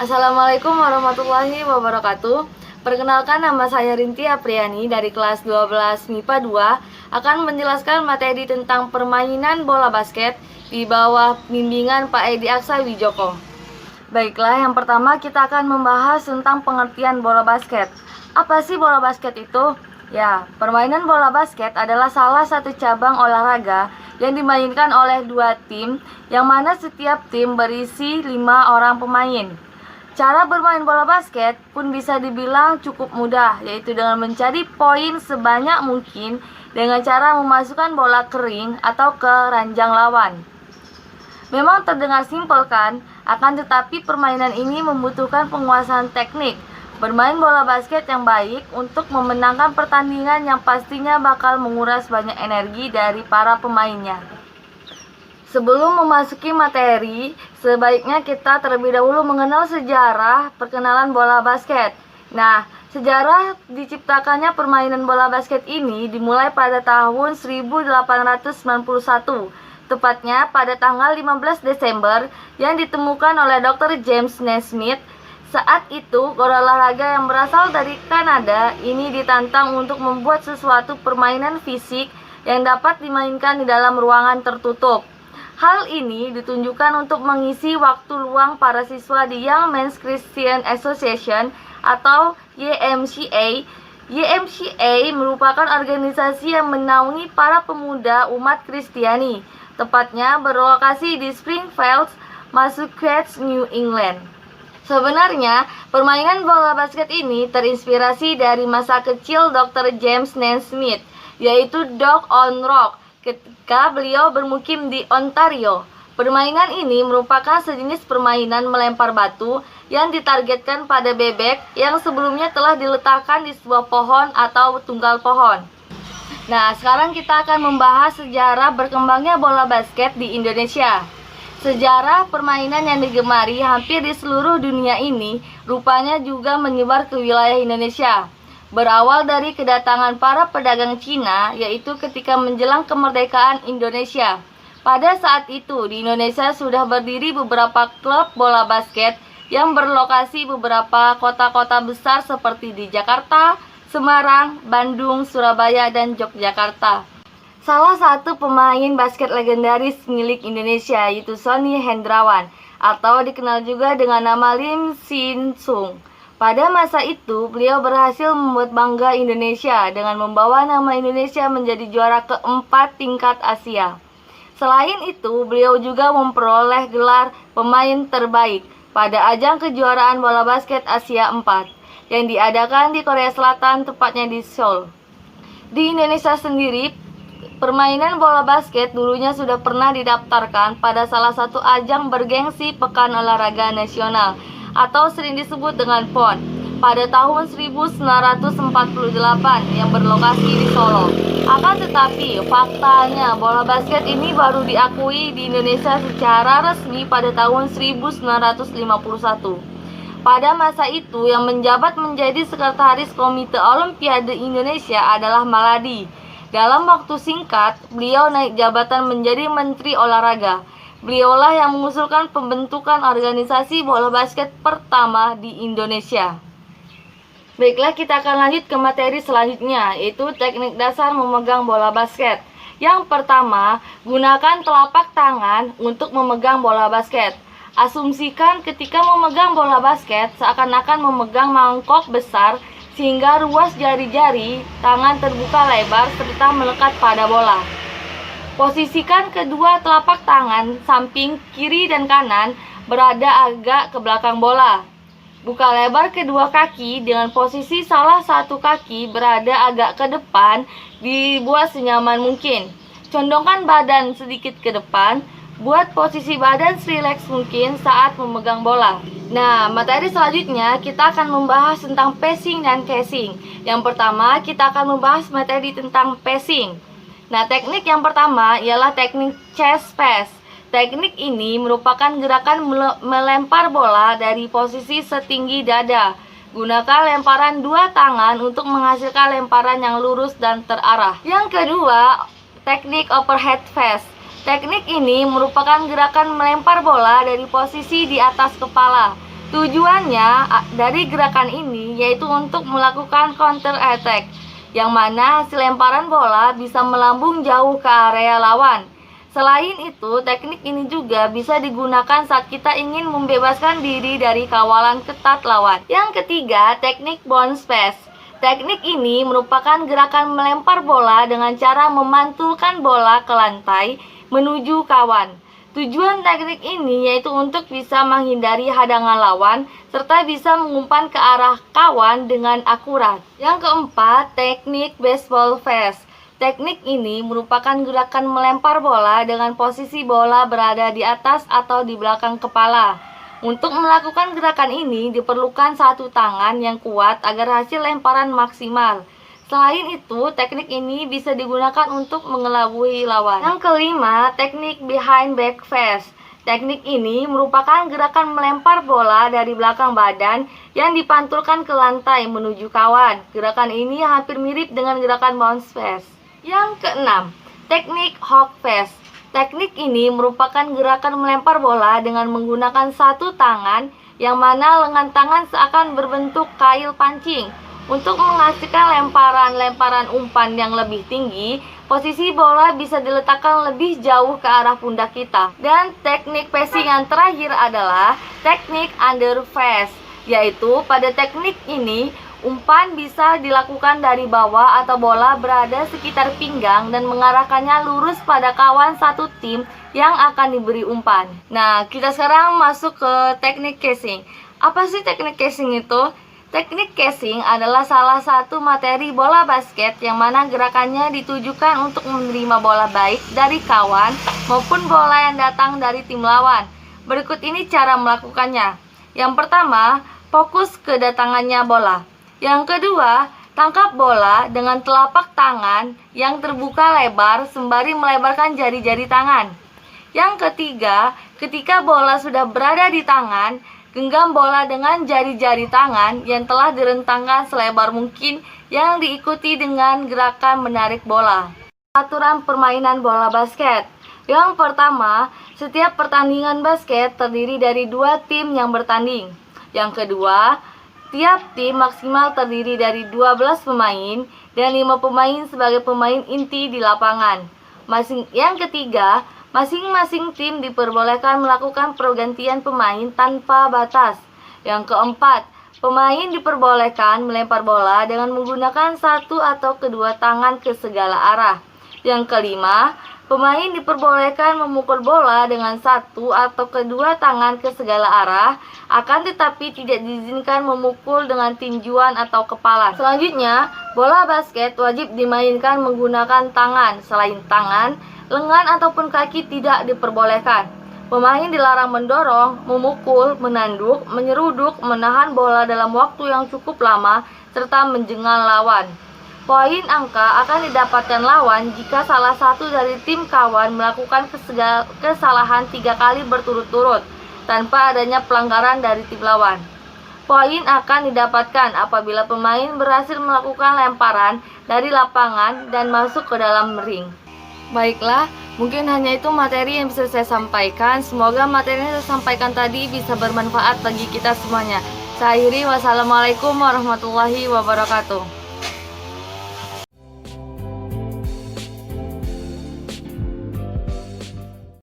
Assalamualaikum warahmatullahi wabarakatuh. Perkenalkan, nama saya Rinti Apriani dari kelas 12 MIPA 2 akan menjelaskan materi tentang permainan bola basket di bawah bimbingan Pak Edi Aksa Wijoko. Baiklah, yang pertama kita akan membahas tentang pengertian bola basket. Apa sih bola basket itu? Ya, permainan bola basket adalah salah satu cabang olahraga yang dimainkan oleh dua tim, yang mana setiap tim berisi 5 orang pemain. Cara bermain bola basket pun bisa dibilang cukup mudah, yaitu dengan mencari poin sebanyak mungkin dengan cara memasukkan bola kering atau ke ranjang lawan. Memang terdengar simpel kan? Akan tetapi permainan ini membutuhkan penguasaan teknik bermain bola basket yang baik untuk memenangkan pertandingan yang pastinya bakal menguras banyak energi dari para pemainnya. Sebelum memasuki materi, sebaiknya kita terlebih dahulu mengenal sejarah perkenalan bola basket. Nah, sejarah diciptakannya permainan bola basket ini dimulai pada tahun 1891, tepatnya pada tanggal 15 Desember yang ditemukan oleh Dr. James Naismith. Saat itu, guru olahraga yang berasal dari Kanada ini ditantang untuk membuat sesuatu permainan fisik yang dapat dimainkan di dalam ruangan tertutup. Hal ini ditunjukkan untuk mengisi waktu luang para siswa di Young Men's Christian Association atau YMCA. YMCA merupakan organisasi yang menaungi para pemuda umat Kristiani, tepatnya berlokasi di Springfield, Massachusetts, New England. Sebenarnya, permainan bola basket ini terinspirasi dari masa kecil Dr. James Naismith, yaitu Dock on Rock, ketika beliau bermukim di Ontario. Permainan ini merupakan sejenis permainan melempar batu yang ditargetkan pada bebek yang sebelumnya telah diletakkan di sebuah pohon atau tunggal pohon. Nah, sekarang kita akan membahas sejarah berkembangnya bola basket di Indonesia. Sejarah permainan yang digemari hampir di seluruh dunia ini rupanya juga menyebar ke wilayah Indonesia. Berawal dari kedatangan para pedagang Cina, yaitu ketika menjelang kemerdekaan Indonesia. Pada saat itu, di Indonesia sudah berdiri beberapa klub bola basket yang berlokasi beberapa kota-kota besar seperti di Jakarta, Semarang, Bandung, Surabaya, dan Yogyakarta. Salah satu pemain basket legendaris milik Indonesia yaitu Sonny Hendrawan, atau dikenal juga dengan nama Lim Sin Sung. Pada masa itu, beliau berhasil membuat bangga Indonesia dengan membawa nama Indonesia menjadi juara keempat tingkat Asia. Selain itu, beliau juga memperoleh gelar pemain terbaik pada ajang kejuaraan bola basket Asia 4 yang diadakan di Korea Selatan, tepatnya di Seoul. Di Indonesia sendiri, permainan bola basket dulunya sudah pernah didaftarkan pada salah satu ajang bergengsi Pekan Olahraga Nasional atau sering disebut dengan PON pada tahun 1948 yang berlokasi di Solo. Akan tetapi, faktanya bola basket ini baru diakui di Indonesia secara resmi pada tahun 1951. Pada masa itu, yang menjabat menjadi Sekretaris Komite Olimpiade Indonesia adalah Maladi. Dalam waktu singkat, beliau naik jabatan menjadi Menteri Olahraga. Beliaulah yang mengusulkan pembentukan organisasi bola basket pertama di Indonesia. Baiklah, kita akan lanjut ke materi selanjutnya, yaitu teknik dasar memegang bola basket. Yang pertama, gunakan telapak tangan untuk memegang bola basket. Asumsikan ketika memegang bola basket seakan-akan memegang mangkok besar sehingga ruas jari-jari tangan terbuka lebar serta melekat pada bola. Posisikan kedua telapak tangan samping kiri dan kanan berada agak ke belakang bola. Buka lebar kedua kaki dengan posisi salah satu kaki berada agak ke depan, dibuat senyaman mungkin. Condongkan badan sedikit ke depan, buat posisi badan rileks mungkin saat memegang bola. Nah, materi selanjutnya kita akan membahas tentang passing dan casing. Yang pertama, kita akan membahas materi tentang passing. Nah, teknik yang pertama ialah teknik chest pass. Teknik ini merupakan gerakan melempar bola dari posisi setinggi dada. Gunakan lemparan dua tangan untuk menghasilkan lemparan yang lurus dan terarah. Yang kedua, teknik overhead pass. Teknik ini merupakan gerakan melempar bola dari posisi di atas kepala. Tujuannya dari gerakan ini yaitu untuk melakukan counter attack, yang mana hasil lemparan bola bisa melambung jauh ke area lawan. Selain itu, teknik ini juga bisa digunakan saat kita ingin membebaskan diri dari kawalan ketat lawan. Yang ketiga, teknik bounce pass. Teknik ini merupakan gerakan melempar bola dengan cara memantulkan bola ke lantai menuju kawan. Tujuan teknik ini yaitu untuk bisa menghindari hadangan lawan serta bisa mengumpan ke arah kawan dengan akurat. Yang keempat, teknik baseball pass. Teknik ini merupakan gerakan melempar bola dengan posisi bola berada di atas atau di belakang kepala. Untuk melakukan gerakan ini diperlukan satu tangan yang kuat agar hasil lemparan maksimal. Selain itu, teknik ini bisa digunakan untuk mengelabui lawan. Yang kelima, teknik behind back pass. Teknik ini merupakan gerakan melempar bola dari belakang badan yang dipantulkan ke lantai menuju kawan. Gerakan ini hampir mirip dengan gerakan bounce pass. Yang keenam, teknik hawk pass. Teknik ini merupakan gerakan melempar bola dengan menggunakan satu tangan yang mana lengan tangan seakan berbentuk kail pancing. Untuk menghasilkan lemparan-lemparan umpan yang lebih tinggi, posisi bola bisa diletakkan lebih jauh ke arah pundak kita. Dan teknik passing yang terakhir adalah teknik under pass, yaitu pada teknik ini umpan bisa dilakukan dari bawah atau bola berada sekitar pinggang dan mengarahkannya lurus pada kawan satu tim yang akan diberi umpan. Nah, kita sekarang masuk ke teknik casing. Apa sih teknik casing itu? Teknik casing adalah salah satu materi bola basket yang mana gerakannya ditujukan untuk menerima bola baik dari kawan maupun bola yang datang dari tim lawan. Berikut ini cara melakukannya. Yang pertama, fokus kedatangannya bola. Yang kedua, tangkap bola dengan telapak tangan yang terbuka lebar sembari melebarkan jari-jari tangan. Yang ketiga, ketika bola sudah berada di tangan, genggam bola dengan jari-jari tangan yang telah direntangkan selebar mungkin yang diikuti dengan gerakan menarik bola. Aturan permainan bola basket. Yang pertama, setiap pertandingan basket terdiri dari 2 tim yang bertanding. Yang kedua, tiap tim maksimal terdiri dari 12 pemain dan 5 pemain sebagai pemain inti di lapangan. Yang ketiga, masing-masing tim diperbolehkan melakukan pergantian pemain tanpa batas. Yang keempat, pemain diperbolehkan melempar bola dengan menggunakan satu atau kedua tangan ke segala arah. Yang kelima, pemain diperbolehkan memukul bola dengan satu atau kedua tangan ke segala arah, akan tetapi tidak diizinkan memukul dengan tinjuan atau kepala. Selanjutnya, bola basket wajib dimainkan menggunakan tangan. Selain tangan, lengan ataupun kaki tidak diperbolehkan. Pemain dilarang mendorong, memukul, menanduk, menyeruduk, menahan bola dalam waktu yang cukup lama, serta menjengal lawan. Poin angka akan didapatkan lawan jika salah satu dari tim kawan melakukan kesalahan 3 kali berturut-turut tanpa adanya pelanggaran dari tim lawan. Poin akan didapatkan apabila pemain berhasil melakukan lemparan dari lapangan dan masuk ke dalam ring. Baiklah, mungkin hanya itu materi yang bisa saya sampaikan. Semoga materi yang saya sampaikan tadi bisa bermanfaat bagi kita semuanya. Saya akhiri, wassalamualaikum warahmatullahi wabarakatuh.